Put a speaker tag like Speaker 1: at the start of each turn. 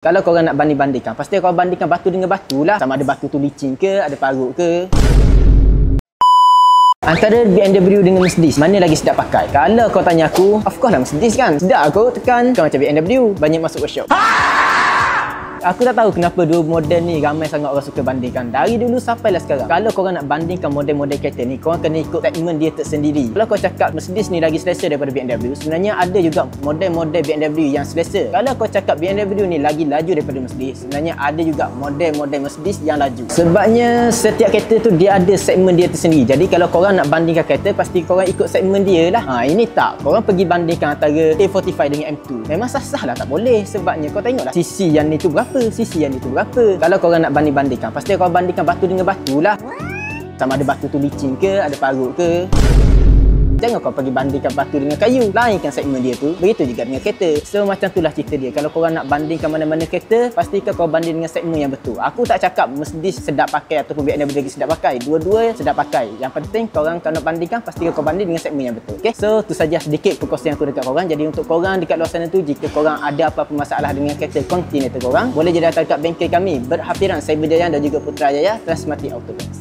Speaker 1: Kalau korang nak banding-bandingkan, pasti korang bandingkan batu dengan batu lah. Sama ada batu tu licin ke, ada parut ke. Antara BMW dengan Mercedes, mana lagi sedap pakai? Kalau kau tanya aku, of course lah Mercedes kan. Sedap aku tekan, bukan macam BMW, banyak masuk workshop. Aku tak tahu kenapa dua model ni ramai sangat orang suka bandingkan. Dari dulu sampailah sekarang. Kalau korang nak bandingkan model-model kereta ni, korang kena ikut segmen dia tersendiri. Kalau kau cakap Mercedes ni lagi selesa daripada BMW, sebenarnya ada juga model-model BMW yang selesa. Kalau kau cakap BMW ni lagi laju daripada Mercedes, sebenarnya ada juga model-model Mercedes yang laju. Sebabnya setiap kereta tu dia ada segmen dia tersendiri. Jadi kalau korang nak bandingkan kereta, pasti korang ikut segmen dia lah. Ini tak. Korang pergi bandingkan antara A45 dengan M2. Memang sah-sah lah tak boleh. Sebabnya kau tengoklah CC yang ni tu berapa, sisi yang itu berapa. Kalau korang nak banding-bandingkan, pasti korang bandingkan batu dengan batu lah. Sama ada batu tu licin ke, ada parut ke. Jangan kau pergi bandingkan batu dengan kayu. Lainkan segmen dia tu. Begitu juga dengan kereta. So macam itulah cerita dia. Kalau korang nak bandingkan mana-mana kereta, pastikan kau banding dengan segmen yang betul. Aku tak cakap Mercedes sedap pakai ataupun BMW lagi sedap pakai. Dua-dua sedap pakai. Yang penting korang kalau nak bandingkan, pastikan kau banding dengan segmen yang betul. Okay? So tu saja sedikit perkongsian aku dekat korang. Jadi untuk korang dekat luar sana tu, jika korang ada apa-apa masalah dengan kereta Continental korang, boleh je datang dekat bengkel kami Berhafiran Cyber Jaya dan juga Putrajaya Transmati Auto Base.